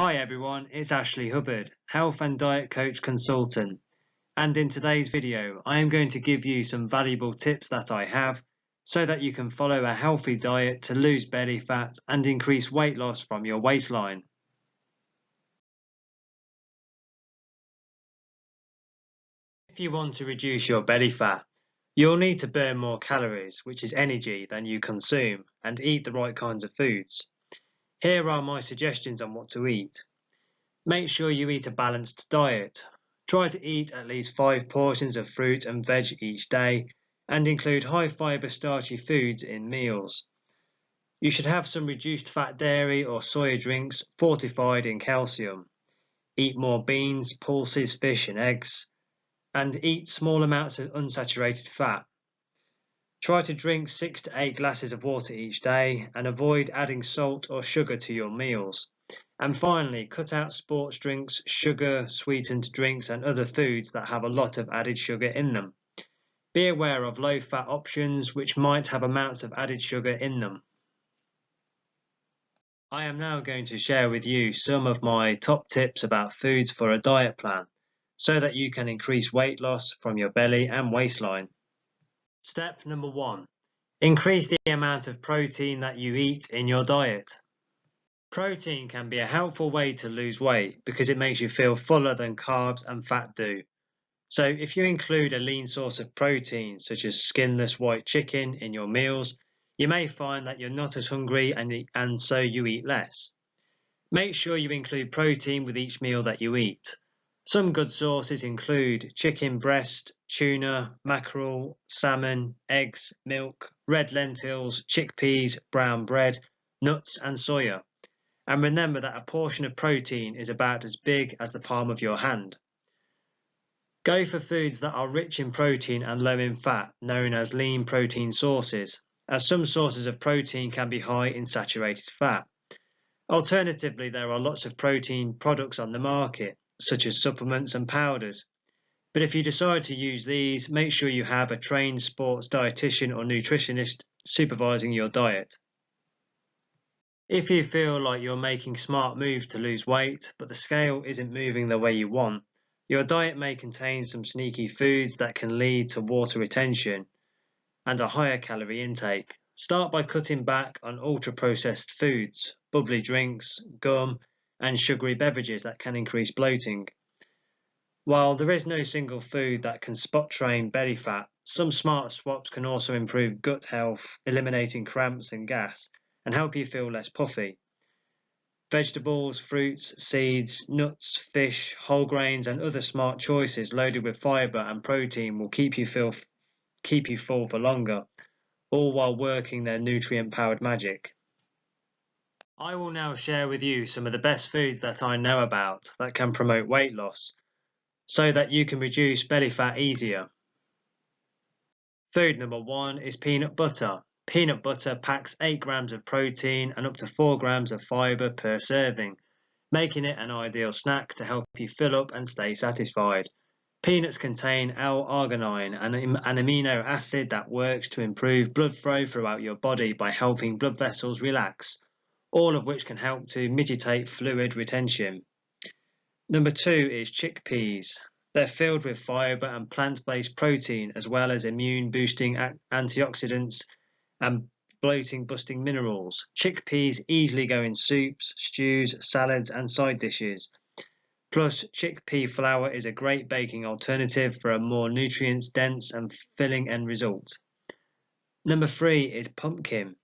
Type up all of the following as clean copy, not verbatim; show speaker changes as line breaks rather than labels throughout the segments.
Hi everyone, it's Ashley Hubbard, Health and Diet Coach Consultant, and in today's video I am going to give you some valuable tips that I have so that you can follow a healthy diet to lose belly fat and increase weight loss from your waistline. If you want to reduce your belly fat, you'll need to burn more calories, which is energy, than you consume, and eat the right kinds of foods. Here are my suggestions on what to eat. Make sure you eat a balanced diet. Try to eat at least 5 portions of fruit and veg each day and include high fibre starchy foods in meals. You should have some reduced fat dairy or soya drinks fortified in calcium. Eat more beans, pulses, fish and eggs, and eat small amounts of unsaturated fat. Try to drink 6 to 8 glasses of water each day and avoid adding salt or sugar to your meals. And finally, cut out sports drinks, sugar, sweetened drinks and other foods that have a lot of added sugar in them. Be aware of low-fat options which might have amounts of added sugar in them. I am now going to share with you some of my top tips about foods for a diet plan so that you can increase weight loss from your belly and waistline. Step number 1. Increase the amount of protein that you eat in your diet. Protein can be a helpful way to lose weight because it makes you feel fuller than carbs and fat do. So if you include a lean source of protein, such as skinless white chicken, in your meals, you may find that you're not as hungry and so you eat less. Make sure you include protein with each meal that you eat. Some good sources include chicken breast, tuna, mackerel, salmon, eggs, milk, red lentils, chickpeas, brown bread, nuts and soya. And remember that a portion of protein is about as big as the palm of your hand. Go for foods that are rich in protein and low in fat, known as lean protein sources, as some sources of protein can be high in saturated fat. Alternatively, there are lots of protein products on the market, such as supplements and powders. But if you decide to use these, make sure you have a trained sports dietitian or nutritionist supervising your diet. If you feel like you're making smart moves to lose weight, but the scale isn't moving the way you want, your diet may contain some sneaky foods that can lead to water retention and a higher calorie intake. Start by cutting back on ultra-processed foods, bubbly drinks, gum, and sugary beverages that can increase bloating. While there is no single food that can spot train belly fat, some smart swaps can also improve gut health, eliminating cramps and gas, and help you feel less puffy. Vegetables, fruits, seeds, nuts, fish, whole grains, and other smart choices loaded with fibre and protein will keep you full for longer, all while working their nutrient-powered magic. I will now share with you some of the best foods that I know about that can promote weight loss, so that you can reduce belly fat easier. Food number 1 is peanut butter. Peanut butter packs 8 grams of protein and up to 4 grams of fibre per serving, making it an ideal snack to help you fill up and stay satisfied. Peanuts contain L-arginine, an amino acid that works to improve blood flow throughout your body by helping blood vessels relax, all of which can help to mitigate fluid retention. Number 2 is chickpeas. They're filled with fibre and plant-based protein, as well as immune-boosting antioxidants and bloating-busting minerals. Chickpeas easily go in soups, stews, salads, and side dishes. Plus, chickpea flour is a great baking alternative for a more nutrients-dense and filling end result. Number 3 is pumpkin.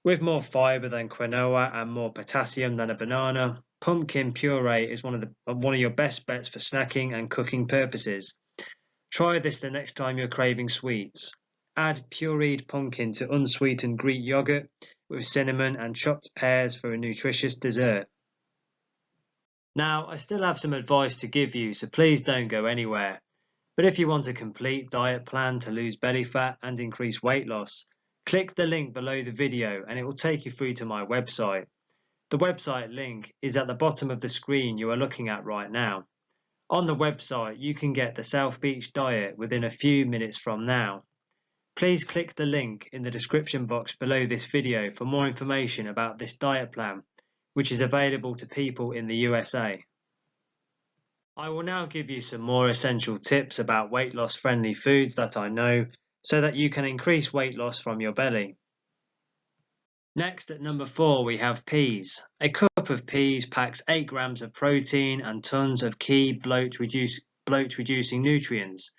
With more fibre than quinoa and more potassium than a banana, pumpkin puree is one of your best bets for snacking and cooking purposes. Try this the next time you're craving sweets. Add pureed pumpkin to unsweetened Greek yogurt with cinnamon and chopped pears for a nutritious dessert. Now, I still have some advice to give you, so please don't go anywhere. But if you want a complete diet plan to lose belly fat and increase weight loss, click the link below the video and it will take you through to my website. The website link is at the bottom of the screen you are looking at right now. On the website, you can get the South Beach diet within a few minutes from now. Please click the link in the description box below this video for more information about this diet plan, which is available to people in the USA. I will now give you some more essential tips about weight loss friendly foods that I know so that you can increase weight loss from your belly. Next, at number 4, we have peas. A cup of peas packs 8 grams of protein and tons of key bloat-reducing nutrients.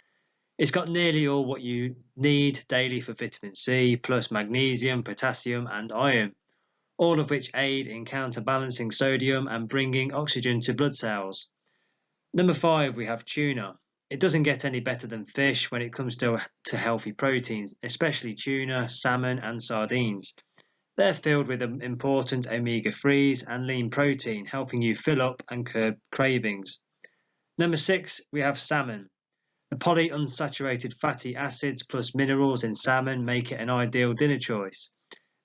It's got nearly all what you need daily for vitamin C, plus magnesium, potassium and iron, all of which aid in counterbalancing sodium and bringing oxygen to blood cells. Number 5, we have tuna. It doesn't get any better than fish when it comes to healthy proteins, especially tuna, salmon and sardines. They're filled with important omega-3s and lean protein, helping you fill up and curb cravings. Number 6, we have salmon. The polyunsaturated fatty acids plus minerals in salmon make it an ideal dinner choice.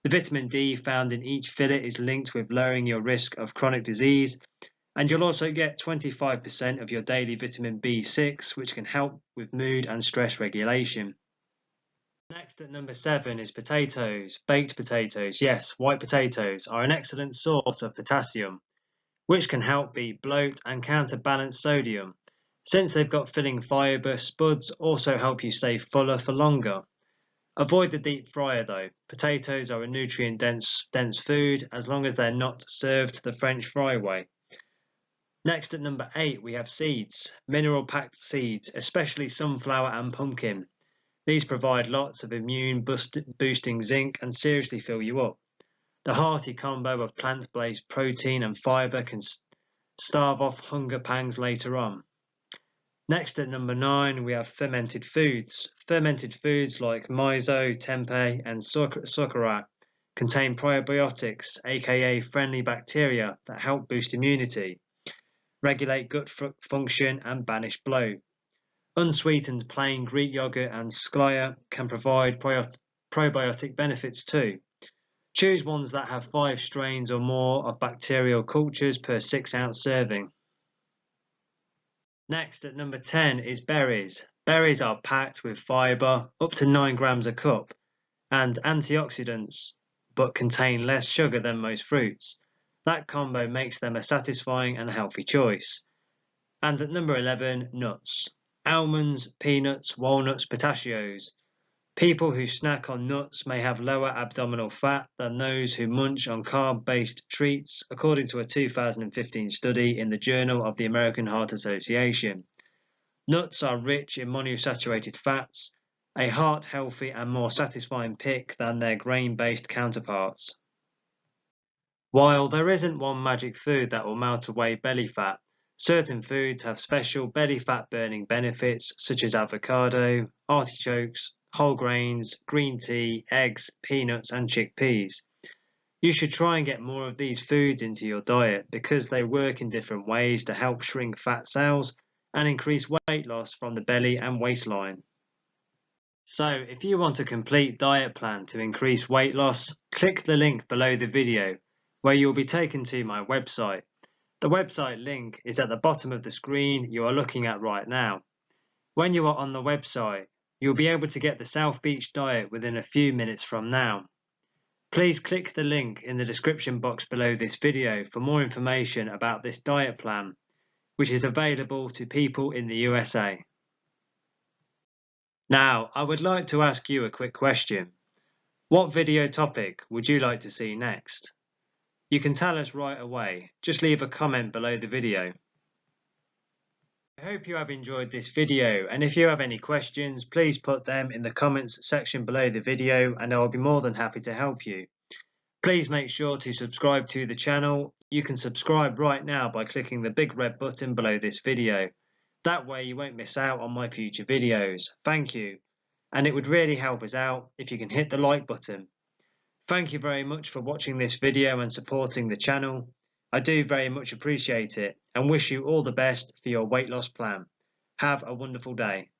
The vitamin D found in each fillet is linked with lowering your risk of chronic disease, and you'll also get 25% of your daily vitamin B6, which can help with mood and stress regulation. Next at number 7 is potatoes. Baked potatoes, yes, white potatoes, are an excellent source of potassium, which can help beat bloat and counterbalance sodium. Since they've got filling fibre, spuds also help you stay fuller for longer. Avoid the deep fryer though. Potatoes are a nutrient-dense food as long as they're not served the French fry way. Next at number 8 we have seeds. Mineral-packed seeds, especially sunflower and pumpkin. These provide lots of immune-boosting zinc and seriously fill you up. The hearty combo of plant-based protein and fibre can starve off hunger pangs later on. Next at number 9 we have fermented foods. Fermented foods like miso, tempeh and sauerkraut contain probiotics, aka friendly bacteria that help boost immunity, regulate gut function and banish bloat. Unsweetened plain Greek yogurt and sklia can provide probiotic benefits too. Choose ones that have 5 strains or more of bacterial cultures per 6-ounce serving. Next at number 10 is berries. Berries are packed with fibre, up to 9 grams a cup, and antioxidants, but contain less sugar than most fruits. That combo makes them a satisfying and healthy choice. And at number 11, nuts. Almonds, peanuts, walnuts, pistachios. People who snack on nuts may have lower abdominal fat than those who munch on carb-based treats, according to a 2015 study in the Journal of the American Heart Association. Nuts are rich in monounsaturated fats, a heart-healthy and more satisfying pick than their grain-based counterparts. While there isn't one magic food that will melt away belly fat, certain foods have special belly fat burning benefits such as avocado, artichokes, whole grains, green tea, eggs, peanuts and chickpeas. You should try and get more of these foods into your diet because they work in different ways to help shrink fat cells and increase weight loss from the belly and waistline. So if you want a complete diet plan to increase weight loss, click the link below the video where you'll be taken to my website. The website link is at the bottom of the screen you are looking at right now. When you are on the website, you'll be able to get the South Beach diet within a few minutes from now. Please click the link in the description box below this video for more information about this diet plan, which is available to people in the USA. Now, I would like to ask you a quick question. What video topic would you like to see next? You can tell us right away. Just leave a comment below the video. I hope you have enjoyed this video, and if you have any questions, please put them in the comments section below the video and I will be more than happy to help you. Please make sure to subscribe to the channel. You can subscribe right now by clicking the big red button below this video. That way you won't miss out on my future videos. Thank you. And it would really help us out if you can hit the like button. Thank you very much for watching this video and supporting the channel. I do very much appreciate it and wish you all the best for your weight loss plan. Have a wonderful day.